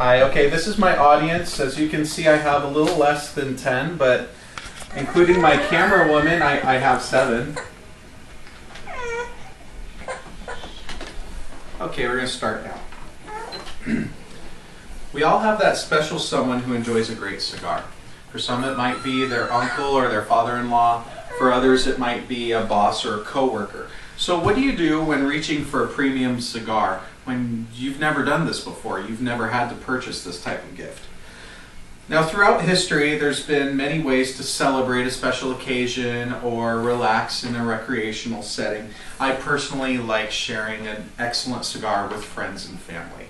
Hi, okay, this is my audience. As you can see, I have a little less than 10, but including my camera woman, I have 7. Okay, we're going to start now. We all have that special someone who enjoys a great cigar. For some it might be their uncle or their father-in-law. For others it might be a boss or a coworker. So what do you do when reaching for a premium cigar when you've never done this before? You've never had to purchase this type of gift. Now throughout history there's been many ways to celebrate a special occasion or relax in a recreational setting. I personally like sharing an excellent cigar with friends and family.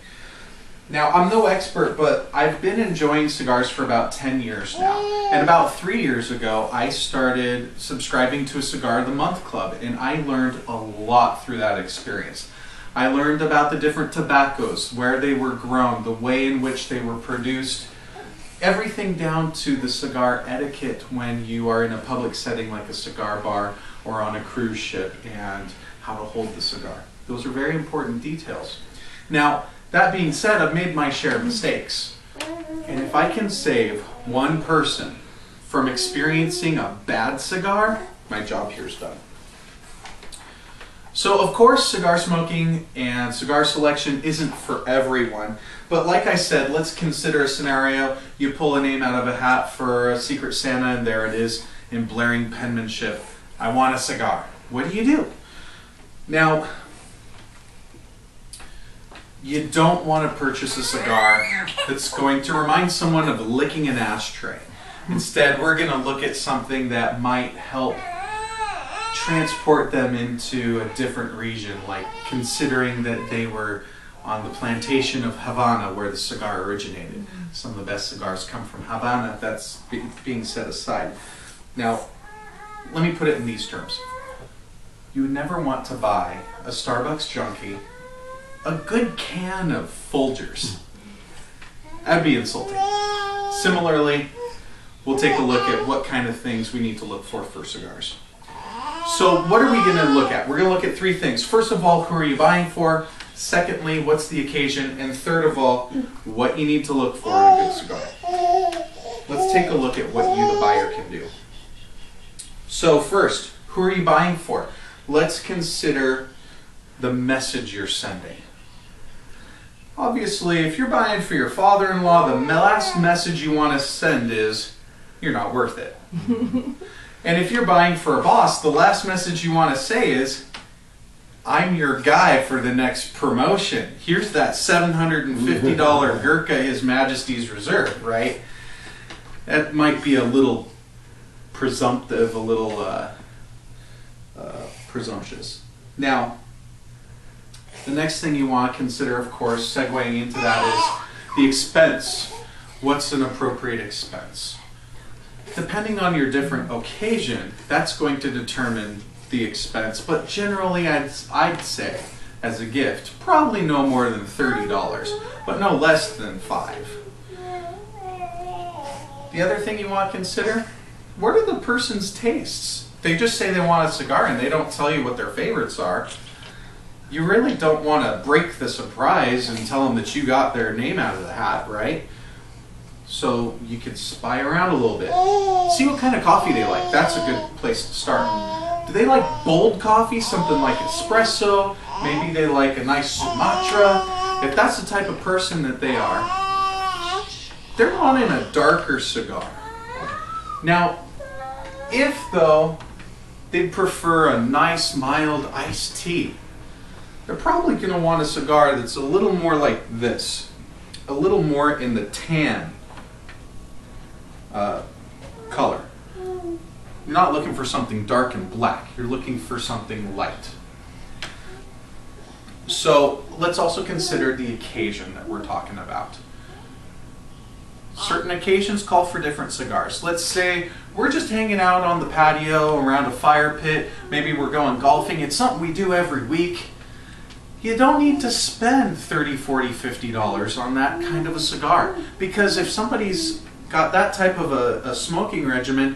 Now, I'm no expert, but I've been enjoying cigars for about 10 years now. And about 3 years ago, I started subscribing to a Cigar of the Month Club, and I learned a lot through that experience. I learned about the different tobaccos, where they were grown, the way in which they were produced, everything down to the cigar etiquette when you are in a public setting like a cigar bar or on a cruise ship, and how to hold the cigar. Those are very important details. Now, that being said, I've made my share of mistakes. And if I can save one person from experiencing a bad cigar, my job here is done. So of course, cigar smoking and cigar selection isn't for everyone. But like I said, let's consider a scenario. You pull a name out of a hat for a Secret Santa, and there it is in blaring penmanship. I want a cigar. What do? Now, you don't want to purchase a cigar that's going to remind someone of licking an ashtray. Instead, we're going to look at something that might help transport them into a different region, like considering that they were on the plantation of Havana where the cigar originated. Some of the best cigars come from Havana. That's being set aside. Now, let me put it in these terms. You would never want to buy a Starbucks junkie a good can of Folgers. That'd be insulting. Similarly, we'll take a look at what kind of things we need to look for cigars. So what are we going to look at? We're going to look at 3 things. First of all, who are you buying for? Secondly, what's the occasion? And third of all, what you need to look for in a good cigar. Let's take a look at what you, the buyer, can do. So first, who are you buying for? Let's consider the message you're sending. Obviously, if you're buying for your father-in-law, the last message you want to send is, you're not worth it. And if you're buying for a boss, the last message you want to say is, I'm your guy for the next promotion. Here's that $750 Gurkha His Majesty's Reserve, right? That might be a little presumptive, a little presumptuous. Now, the next thing you want to consider, of course, segueing into that is the expense. What's an appropriate expense? Depending on your different occasion, that's going to determine the expense, but generally I'd say, as a gift, probably no more than $30, but no less than $5. The other thing you want to consider, what are the person's tastes? They just say they want a cigar and they don't tell you what their favorites are. You really don't want to break the surprise and tell them that you got their name out of the hat, right? So you could spy around a little bit. See what kind of coffee they like. That's a good place to start. Do they like bold coffee, something like espresso? Maybe they like a nice Sumatra. If that's the type of person that they are, they're wanting a darker cigar. Now, if though they prefer a nice mild iced tea, they're probably going to want a cigar that's a little more like this, a little more in the tan color. You're not looking for something dark and black, you're looking for something light. So let's also consider the occasion that we're talking about. Certain occasions call for different cigars. Let's say we're just hanging out on the patio around a fire pit, maybe we're going golfing, it's something we do every week. You don't need to spend $30, $40, $50 on that kind of a cigar, because if somebody's got that type of a smoking regimen,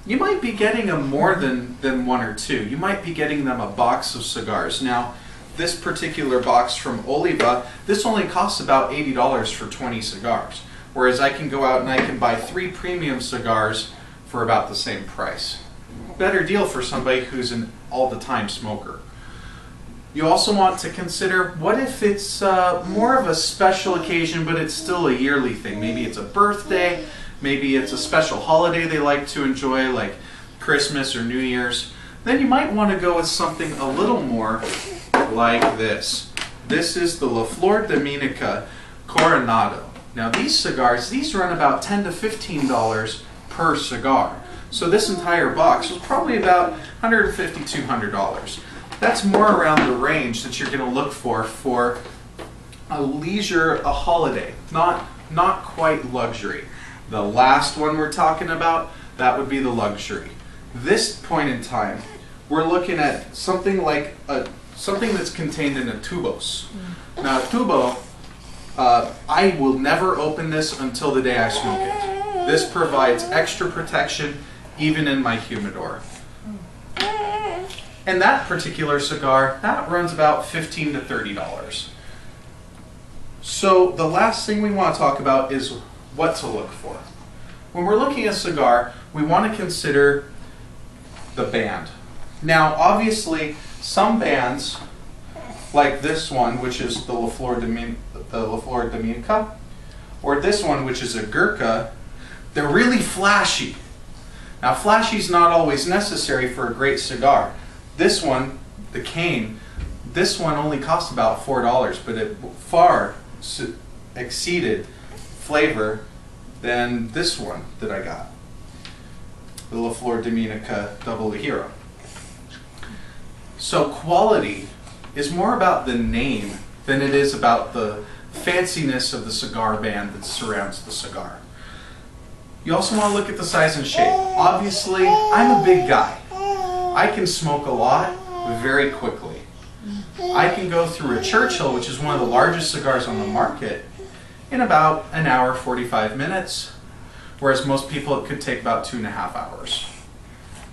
you might be getting them more than 1 or 2. You might be getting them a box of cigars. Now, this particular box from Oliva, this only costs about $80 for 20 cigars. Whereas I can go out and I can buy 3 premium cigars for about the same price. Better deal for somebody who's an all-the-time smoker. You also want to consider, what if it's more of a special occasion, but it's still a yearly thing? Maybe it's a birthday, maybe it's a special holiday they like to enjoy, like Christmas or New Year's. Then you might want to go with something a little more like this. This is the La Flor Dominica Coronado. Now these cigars, these run about $10 to $15 per cigar. So this entire box was probably about $150, $200. That's more around the range that you're going to look for a leisure, a holiday, not quite luxury. The last one we're talking about, that would be the luxury. This point in time, we're looking at something like something that's contained in a tubos. Now a tubo, I will never open this until the day I smoke it. This provides extra protection even in my humidor. And that particular cigar, that runs about $15 to $30. So the last thing we want to talk about is what to look for. When we're looking at a cigar, we want to consider the band. Now obviously some bands, like this one, which is the La Flor Dominica, or this one, which is a Gurkha, they're really flashy. Now flashy is not always necessary for a great cigar. This one, the cane, this one only cost about $4, but it far exceeded flavor than this one that I got, the La Flor Dominica Double Hero. So quality is more about the name than it is about the fanciness of the cigar band that surrounds the cigar. You also want to look at the size and shape. Obviously, I'm a big guy. I can smoke a lot very quickly. I can go through a Churchill, which is one of the largest cigars on the market, in about an hour, 45 minutes, whereas most people it could take about 2.5 hours.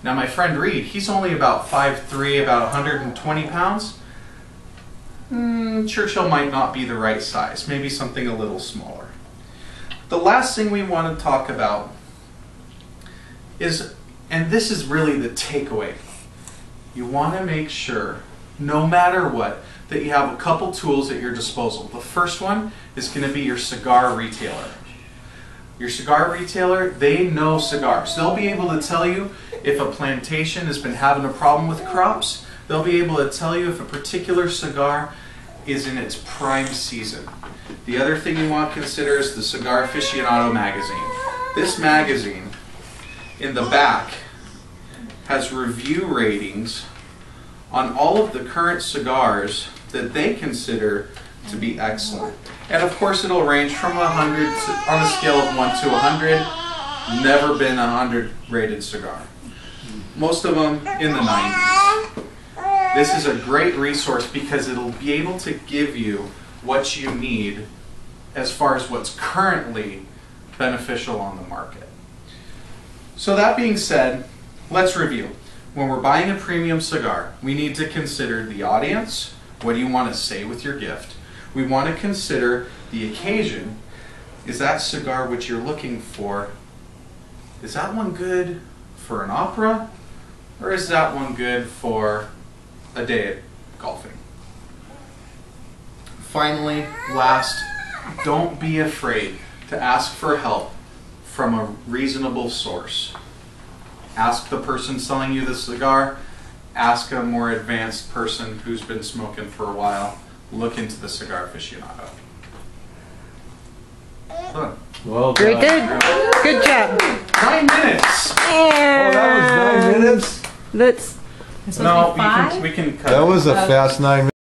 Now my friend Reed, he's only about 5'3", about 120 pounds. Churchill might not be the right size, maybe something a little smaller. The last thing we want to talk about is, and this is really the takeaway, you want to make sure, no matter what, that you have a couple tools at your disposal. The first one is going to be your cigar retailer. Your cigar retailer, they know cigars. They'll be able to tell you if a plantation has been having a problem with crops. They'll be able to tell you if a particular cigar is in its prime season. The other thing you want to consider is the Cigar Aficionado magazine. This magazine, in the back, has review ratings on all of the current cigars that they consider to be excellent. And of course it'll range from 100 to, on a scale of 1 to 100, never been a 100 rated cigar. Most of them in the 90s. This is a great resource because it'll be able to give you what you need as far as what's currently beneficial on the market. So that being said, let's review. When we're buying a premium cigar, we need to consider the audience. What do you want to say with your gift? We want to consider the occasion. Is that cigar what you're looking for, is that one good for an opera? Or is that one good for a day at golfing? Finally, last, don't be afraid to ask for help from a reasonable source. Ask the person selling you the cigar, ask a more advanced person who's been smoking for a while. Look into the Cigar Aficionado. Done. Well done. Very good. Good job. 9 minutes. Oh, that was 9 minutes? Let's No, we can cut. That was a fast 9 minutes.